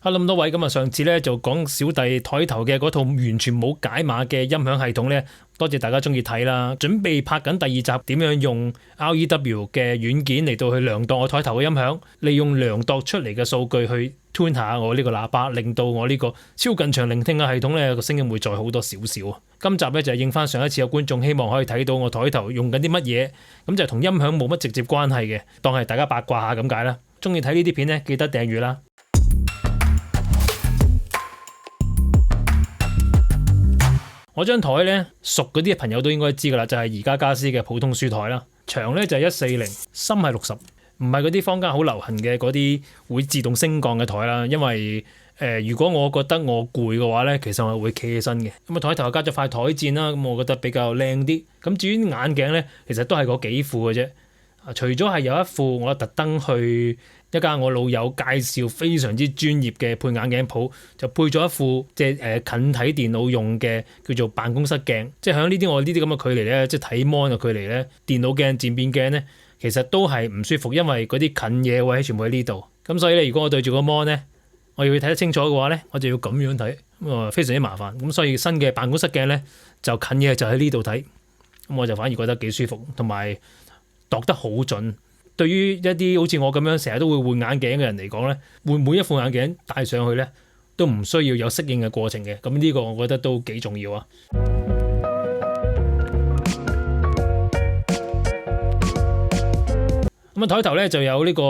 Hello 咁多位，咁啊上次咧就講小弟台頭嘅嗰套完全冇解碼嘅音響系統咧，多謝大家中意睇啦。準備拍緊第二集，點樣用 REW 嘅軟件嚟到去量度我台頭嘅音響，利用量度出嚟嘅數據去 tune 下我呢個喇叭，令到我呢個超近場聆聽嘅系統咧個聲音會再好多少少。今集咧就係應翻上一次有觀眾希望可以睇到我台頭用緊啲乜嘢，咁就同音響冇乜直接關係嘅，當係大家八卦下咁解啦。中意睇呢啲片咧，記得訂閱啦。我張台咧，熟嗰啲朋友都應該知噶啦，就係宜家家私嘅普通書台啦。長咧就係140，深係60，唔係嗰啲坊間好流行嘅嗰啲會自動升降嘅台啦。因為如果我覺得我攰嘅話咧，其實我會企起身嘅。咁啊台頭加咗塊台墊啦，咁我覺得比較靚啲。咁至於眼鏡咧，其實都係嗰幾副嘅啫。除咗係有一副我特登去一間我老友介紹非常之專業嘅配眼鏡鋪，就配咗一副即係近睇電腦用嘅叫做辦公室鏡，即係喺呢啲我呢啲咁嘅距離咧，即係睇 mon 嘅距離咧，電腦鏡、漸變鏡咧，其實都係唔舒服，因為嗰啲近嘢位全部喺呢度。咁所以咧，如果我對住個 mon 咧，我要睇得清楚嘅話咧，我就要咁樣睇，咁啊非常之麻煩。咁所以新嘅辦公室鏡咧，就近嘢就喺呢度睇，咁我就反而覺得幾舒服，同埋度得好準。對於一啲好似我咁樣成日都會換眼鏡嘅人嚟講咧，換每一副眼鏡戴上去咧，都唔需要有適應嘅過程嘅。咁呢個我覺得都幾重要啊。咁啊台頭咧就有呢個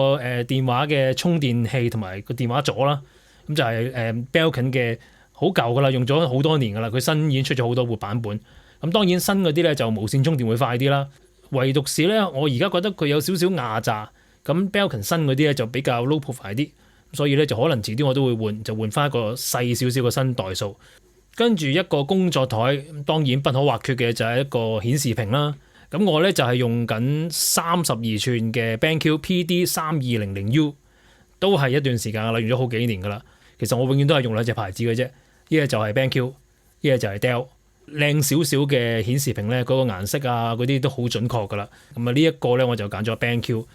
電話嘅充電器同埋個電話座啦。咁就係Belkin 嘅好舊噶啦，用咗好多年噶啦。佢新已經出咗好多部版本。咁當然新嗰啲咧就無線充電會快啲啦。唯獨是咧，我而家覺得佢有少少壓榨，咁 Belkin 新嗰啲咧就比較 low profile 啲，所以咧就可能遲啲我都會換，就換翻一個細少少嘅新代數。跟住一個工作台，當然不可或缺嘅就係一個顯示屏啦。咁我咧就係用緊32寸嘅 BenQ PD3200U， 都係一段時間啦，用咗好幾年噶啦。其實我永遠都係用兩隻牌子嘅啫，一係就係 BenQ， 一係就係 Dell。靚少少嘅顯示屏咧，嗰個顏色啊，嗰啲都好準確噶啦。咁啊，呢一個咧我就揀咗 BenQ。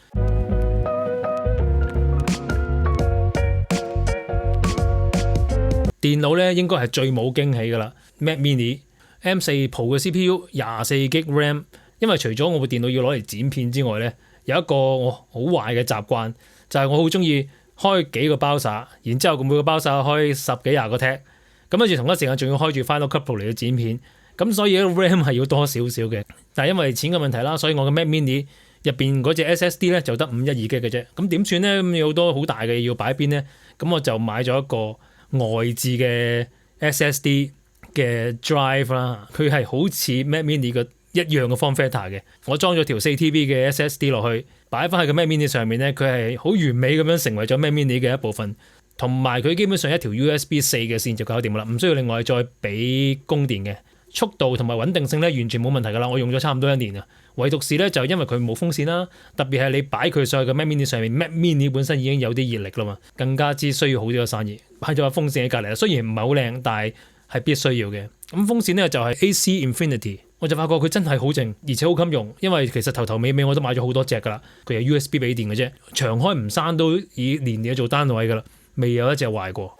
電腦咧應該係最冇驚喜噶啦。Mac Mini M4 Pro 嘅 CPU 24GB RAM， 因為除咗我部電腦要攞嚟剪片之外咧，有一個我好壞嘅習慣，就係我好中意開幾個 browser，然之後每個 browser開10幾20個 tab。咁跟住同一時間仲要開住 Final Cut Pro 嚟去剪片，咁所以 RAM 係要多少少嘅。但係因為錢嘅問題啦，所以我嘅 Mac Mini 入邊嗰隻 SSD 咧就得512G嘅啫。咁點算咧？咁有好多好大嘅要擺邊咧？咁我就買咗一個外置嘅 SSD 嘅 drive 啦。佢係好似 Mac Mini 嘅一樣嘅 form factor 嘅。我裝咗條4TB 嘅 SSD 落去，擺翻喺個 Mac Mini 上面咧，佢係好完美咁樣成為咗 Mac Mini 嘅一部分。同埋佢基本上一條 USB-4 嘅線就搞掂啦，唔需要另外再俾供電嘅。速度同埋穩定性咧完全冇問題噶啦，我用咗差唔多1年啊。唯獨是咧就因為佢冇風扇啦，特別係你擺佢上去嘅 Mac Mini 上面，Mac Mini 本身已經有啲熱力啦嘛，更加之需要好啲嘅散熱。擺咗個風扇喺隔離，雖然唔係好靚，但係必須要嘅。咁風扇咧就係 AC Infinity， 我就發覺佢真係好靜，而且好襟用，因為其實頭尾尾我都買咗好多隻噶啦，佢係 USB 俾電嘅啫，長開唔閂都以年嘢做單位噶啦。未有一隻壞過。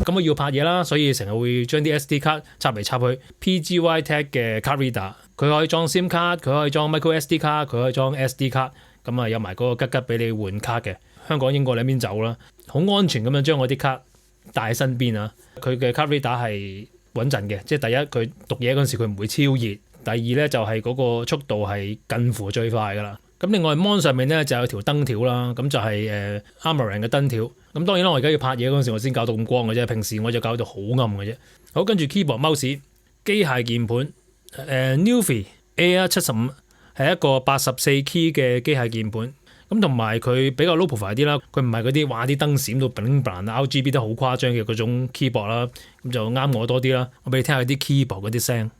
咁我要拍嘢啦，所以成日會將啲 SD 卡插嚟插去。PGYTech 嘅 card reader， 佢可以裝 SIM 卡，佢可以裝 micro SD 卡，佢可以裝 SD 卡。咁啊有埋嗰個吉吉俾你換卡嘅。香港英國兩邊走啦，好安全咁樣將我啲卡帶喺身邊啊。佢嘅 card reader 係穩陣嘅，即係第一佢讀嘢嗰陣時佢唔會超熱。第二咧就係嗰個速度係近乎最快噶啦。咁另外 mon 上面咧就有條燈條啦，咁就係Amaran 嘅燈條。咁當然啦，我而家要拍嘢嗰陣時我先搞到咁光嘅啫，平時我就搞到好暗嘅啫。好，跟住 keyboard mouse 機械鍵盤Nuvie AR75 係一個84 key 嘅機械鍵盤。咁同埋佢比較 low profile 啲啦，佢唔係嗰啲話啲燈閃到 bling bling RGB 得好誇張嘅嗰種 keyboard 啦，咁就啱我多啲啦。我俾你聽下啲 keyboard 嗰啲聲。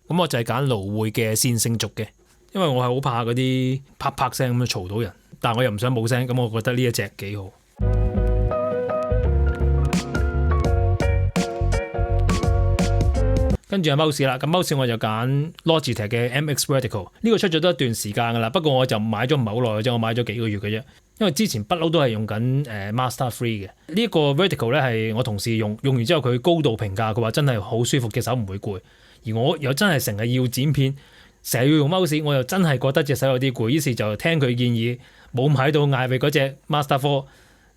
咁我就係揀蘆薈嘅線性軸嘅，因為我係好怕嗰啲啪啪聲咁樣嘈到人，但我又唔想冇聲，咁我覺得呢一隻幾好。跟住係 mouse 啦，咁 mouse 我就揀 Logitech 嘅 MX Vertical， 呢個出咗都一段時間噶啦，不過我就買咗唔係好耐嘅啫，我買咗幾個月嘅啫，因為之前不嬲都係用緊Master 3嘅。呢個 Vertical 咧係我同事用完之後佢高度評價，佢話真係好舒服，隻手唔會攰。而我又真係成日要剪片，成日要用 mouse， 我又真係覺得隻手有啲攰，於是就聽佢建議，冇買到艾維嗰隻 Master 4，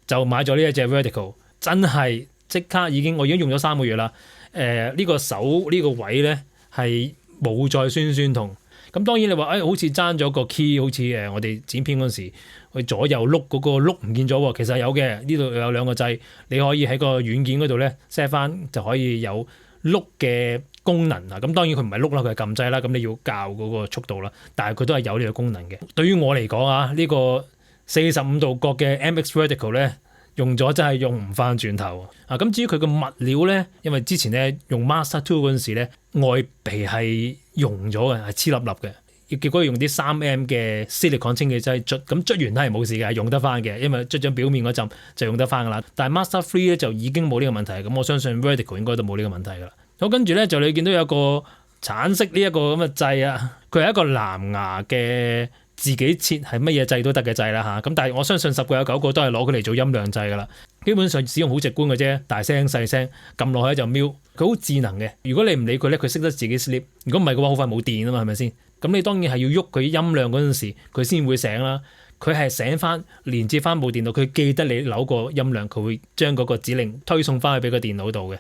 就買咗呢一隻 Vertical， 真係即刻我已經用咗3個月啦。呢個手呢個位咧係冇再酸痛。咁當然你話好似爭咗個 key， 好似我哋剪片嗰時去左右碌嗰個碌唔見咗喎，其實有嘅，呢度有2個掣，你可以喺個軟件嗰度咧 set 翻就可以有碌嘅功能啊。咁當然佢唔係碌啦，佢係撳掣啦，咁你要校嗰個速度啦，但係佢都係有呢個功能嘅。對於我嚟講啊，呢個45度角嘅 MX Vertical 咧，用咗真係用唔翻轉頭啊！咁至於佢個物料咧，因為之前咧用 Master 2嗰陣時咧，外皮係溶咗嘅，係黐粒粒嘅，結果用啲3M 嘅 silicone 清潔劑捽，咁捽完都係冇事嘅，用得翻嘅，因為捽咗表面嗰陣就用得翻噶啦。但係 Master 3咧就已經冇呢個問題，咁我相信 Vertical 應該都冇呢個問題噶啦。好，跟住咧就你見到有個橙色呢一個咁嘅掣啊，佢係一個藍牙嘅。自己設係乜嘢掣都得嘅掣啦嚇，咁但係我相信10個有9個都係攞佢嚟做音量掣噶啦。基本上使用好直觀嘅啫，大聲細聲撳落去就瞄，佢好智能嘅。如果你唔理佢咧，佢識得自己 sleep。如果唔係嘅話，好快冇電啊嘛，係咪先？咁你當然係要喐佢音量嗰陣時，佢先會醒啦。佢係醒翻連接翻部電腦，佢記得你扭個音量，佢會將嗰個指令推送翻去俾個電腦度嘅。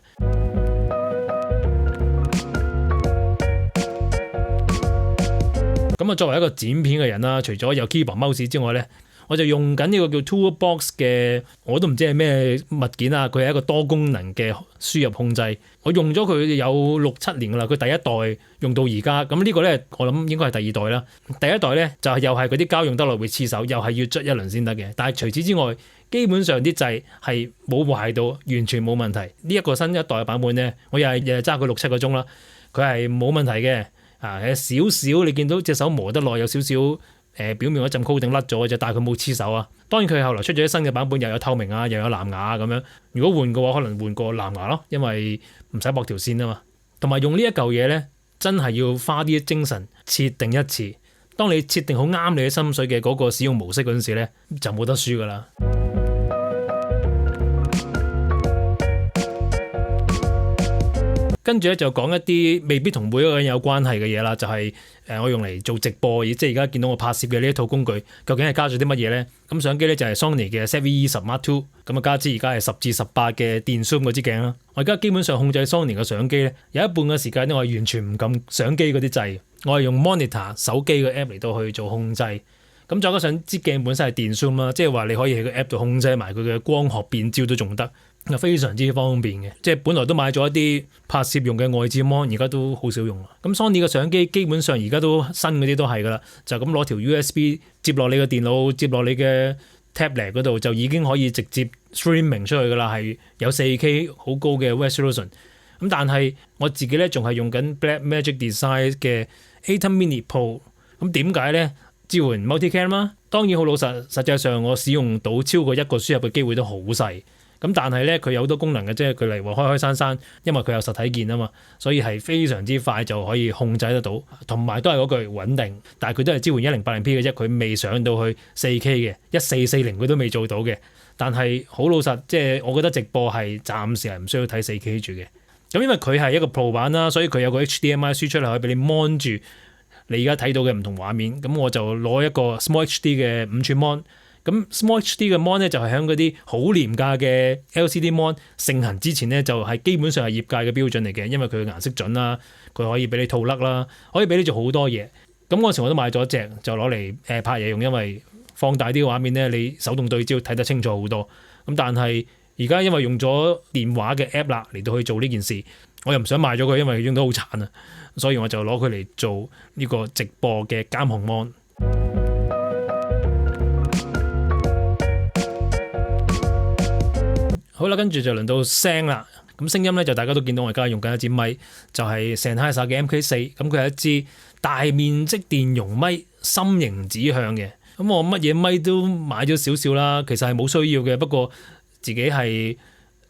咁啊，作為一個剪片嘅人啦，除咗有 keyboard mouse 之外咧，我就用緊呢個叫 Toolbox 嘅，我都唔知係咩物件啊。佢係一個多功能嘅輸入控制。我用咗佢有6-7年噶啦，佢第一代用到而家。咁呢個咧，我諗應該係第2代啦。第一代咧就係又係嗰啲膠用得耐會黐手，又係要捽一輪先得嘅。但係除此之外，基本上啲掣係冇壞到，完全冇問題。呢一個新一代嘅版本咧，我又係日日揸佢6-7個鐘啦，佢係冇問題嘅。少少你見到隻手磨得耐，有少少表面嗰陣 coating 甩咗嘅啫，但係佢冇黐手啊。當然佢後來出咗啲新嘅版本，又有透明啊，又有藍牙咁樣。如果換嘅話，可能換個藍牙咯，因為唔使駁條線啊嘛。同埋用呢一嚿嘢咧，真係要花啲精神設定一次。當你設定好啱你嘅心水嘅嗰個使用模式嗰陣時咧，就冇得輸噶啦。跟住咧就講一啲未必同每一個人有關係嘅嘢啦，就係我用嚟做直播，即係而家見到我拍攝嘅呢一套工具，究竟係加咗啲乜嘢咧？咁相機咧就係 Sony 嘅 ZV-E10 Mark II， 咁啊加支而家係10-18嘅電 zoom 嗰支鏡啦。我而家基本上控制 Sony 嘅相機咧，有一半嘅時間咧我係完全唔撳相機嗰啲掣，我係用 Monitor 手機嘅 app 嚟到去做控制。咁再加上支鏡本身係電 zoom 啦，即係話你可以喺個 app 度控制埋佢嘅光學變焦都仲得。非常之方便嘅，即係本來都買咗一啲拍攝用嘅外置 mon， 而家都好少用。咁 Sony 嘅相機基本上而家都新嗰啲都係噶啦，就咁攞條 USB 接落你嘅電腦，接落你嘅 tablet 嗰度就已經可以直接 streaming 出去噶啦，係有 4K 好高嘅 resolution。咁但係我自己咧仲係用緊 Blackmagic Design 嘅 Atom Mini Pro。咁點解咧？支援 multicam 啦，當然好老實，實際上我使用到超過一個輸入嘅機會都好細。咁但係咧，佢有好多功能嘅，即係佢嚟話開閂，因為佢有實體鍵啊嘛，所以係非常之快就可以控制得到，同埋都係嗰句穩定。但係佢都係支援 1080p 嘅啫，佢未上到去 4K 嘅1440佢都未做到嘅。但係好老實，即係我覺得直播係暫時係唔需要睇 4K 住嘅。咁因為佢係一個 Pro 版啦，所以佢有個 HDMI 輸出嚟可以俾你 mon 住你而家睇到嘅唔同畫面。咁我就攞一個 Small HD 嘅5寸 mon。咁 Small HD 嘅 mon 咧就係喺嗰啲好廉價嘅 LCD mon 盛行之前咧，就係基本上係業界嘅標準嚟嘅，因為佢嘅顏色準啦，佢可以俾你套甩啦，可以俾你做好多嘢。咁嗰時我都買咗一隻，就攞嚟拍嘢用，因為放大啲嘅畫面咧，你手動對焦睇得清楚好多。咁但係而家因為用咗電話嘅 app 啦嚟到去做呢件事，我又唔想賣咗佢，因為用得好殘啊，所以我就攞佢嚟做呢個直播嘅監控 mon。好啦，跟住就輪到聲啦。咁聲音咧就大家都見到我而家用緊一支咪，就係 Sennheiser 嘅 MK4。咁佢係一支大面積電容咪，心形指向嘅。咁我乜嘢咪都買咗少少啦，其實係冇需要嘅。不過自己係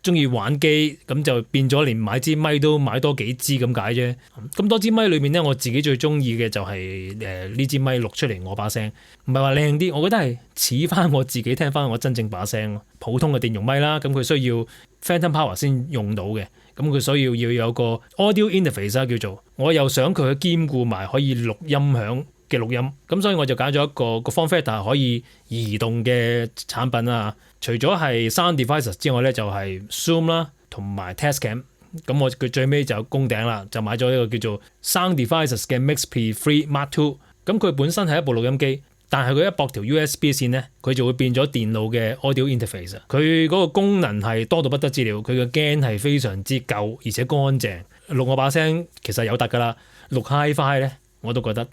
中意玩機，咁就變咗連買支咪都買多幾支咁解啫。咁多支咪裏面咧，我自己最中意嘅就係呢支咪錄出嚟我把聲，唔係話靚啲，我覺得係似翻我自己聽翻我真正把聲咯。普通嘅電容咪啦，咁佢需要 Phantom Power 先用到嘅，咁佢所以要有個 Audio Interface 叫做，我又想佢兼顧埋可以錄音響嘅錄音，咁所以我就揀咗一個 form factor 可以移動嘅產品啦。除咗係 sound devices 之外咧，就係 Zoom 啦，同埋 Tascam。咁佢最尾就攻頂啦，就買咗一個叫做 sound devices 嘅 MixP3 Mark II。咁佢本身係一部錄音機，但係佢一駁條 USB 線咧，佢就會變咗電腦嘅 audio interface。佢嗰個功能係多到不得之了，佢嘅 gain 係非常之夠，而且乾淨。錄我把聲其實有得㗎啦，錄 Hi-Fi 咧我都覺得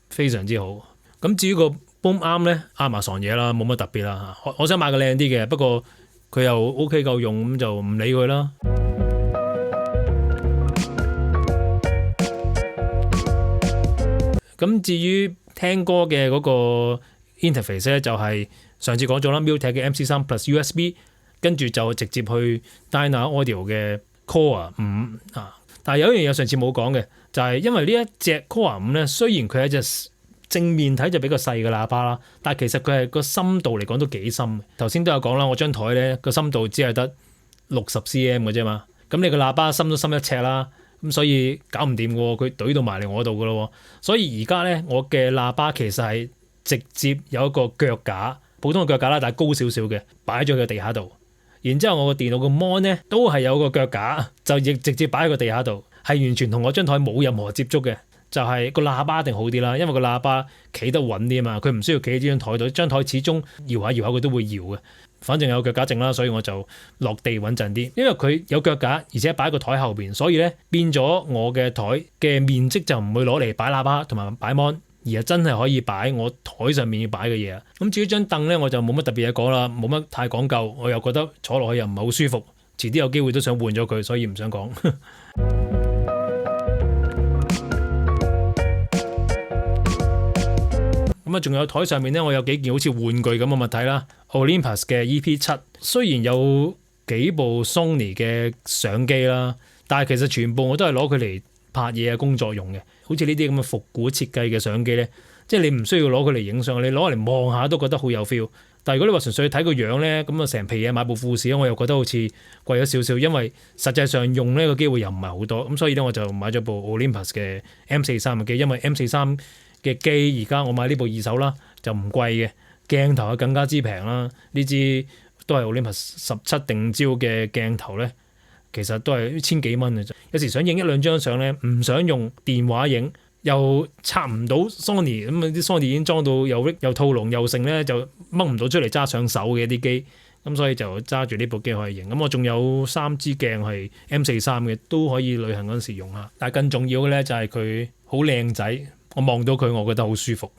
非常之好。咁至於個 boom arm 咧，Amazon 嘢啦，冇乜特別啦。我想買個靚啲嘅，不過佢又 OK 夠用，咁就唔理佢啦。咁至於聽歌嘅嗰個 interface 咧，就係上次講咗啦 Multec 嘅 MC3 Plus USB， 跟住就直接去 Dyna Audio 嘅 Core 5啊。但係有一樣嘢上次冇講嘅，就係因為呢一隻 Core 5咧，雖然佢係一隻正面睇就比較細嘅喇叭啦，但係其實佢係個深度嚟講都幾深。頭先都有講啦，我張台咧個深度只係得60 cm 嘅啫嘛，咁你個喇叭深都深1尺啦，咁所以搞唔掂嘅喎，佢懟到埋嚟我度嘅咯。所以而家咧我嘅喇叭其實係直接有一個腳架，普通嘅腳架啦，但係高少少嘅，擺咗喺個地下度。然之後我個電腦個 mon 咧都係有個腳架，就亦直接擺喺個地下度，係完全同我張台冇任何接觸嘅。就係個喇叭一定好啲啦，因為個喇叭企得穩啲啊嘛，佢唔需要企喺張台度，張台始終搖下搖下佢都會搖嘅。反正有腳架剩啦，所以我就落地穩陣啲。因為佢有腳架，而且擺喺個台後邊，所以咧變咗我嘅台嘅面積就唔會攞嚟擺喇叭同埋擺 mon，而係真係可以擺我台上面要擺嘅嘢。咁至於張凳咧，我就冇乜特別嘢講啦，冇乜太講究，我又覺得坐落去又唔係好舒服，遲啲有機會都想換咗佢，所以唔想講。咁啊，仲有台上面咧，我有幾件好似玩具咁嘅物體啦。Olympus 嘅 EP7，雖然有幾部 Sony 嘅相機啦，但係其實全部我都係攞佢嚟拍嘢啊，工作用嘅。好似呢啲咁嘅復古設計嘅相機咧，即係你唔需要攞佢嚟影相，你攞嚟望下都覺得好有 feel。但係如果你話純粹睇個樣咧，咁啊成皮嘢買部富士，我又覺得好似貴咗少少，因為實際上用呢個機會又唔係好多。咁所以咧我就買咗部 Olympus 嘅 M43 嘅機，因為 M43嘅機而家我買呢部二手啦，就唔貴嘅，鏡頭係更加之平啦。呢支都係 Olympus 17定焦嘅鏡頭咧，其實都係千幾蚊嘅啫。有時想影一兩張相咧，唔想用電話影，又插唔到 Sony， 咁啲 Sony 已經裝到又套籠又剩咧，就掹唔到出嚟揸上手嘅啲機，咁所以就揸住呢部機可以影。咁我仲有3支鏡係 M43嘅，都可以旅行嗰陣時用下。但係更重要嘅咧就係佢好靚仔。我望到佢，我覺得好舒服。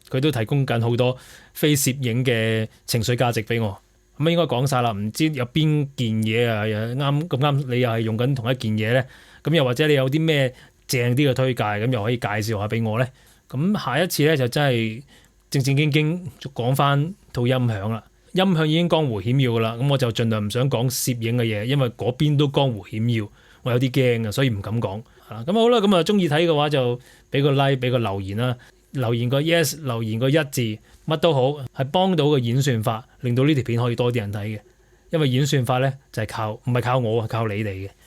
佢都提供緊好多非攝影嘅情緒價值俾我。咁應該講晒啦，唔知有邊件嘢啊啱咁啱，你又係用緊同一件嘢咧？咁又或者你有啲咩正啲嘅推介，咁又可以介紹下俾我咧？咁下一次咧就真係正正經經講翻套音響啦。音響已經江湖險要噶啦，咁我就盡量唔想講攝影嘅嘢，因為嗰邊都江湖險要，我有啲驚啊，所以唔敢講。咁好啦，咁啊中意睇嘅話就俾個 like， 俾個留言啦，留言個 yes， 留言個1字，乜都好，係幫到個演算法，令到呢條片可以多啲人睇嘅。因為演算法咧就係唔係靠我，係靠你哋嘅。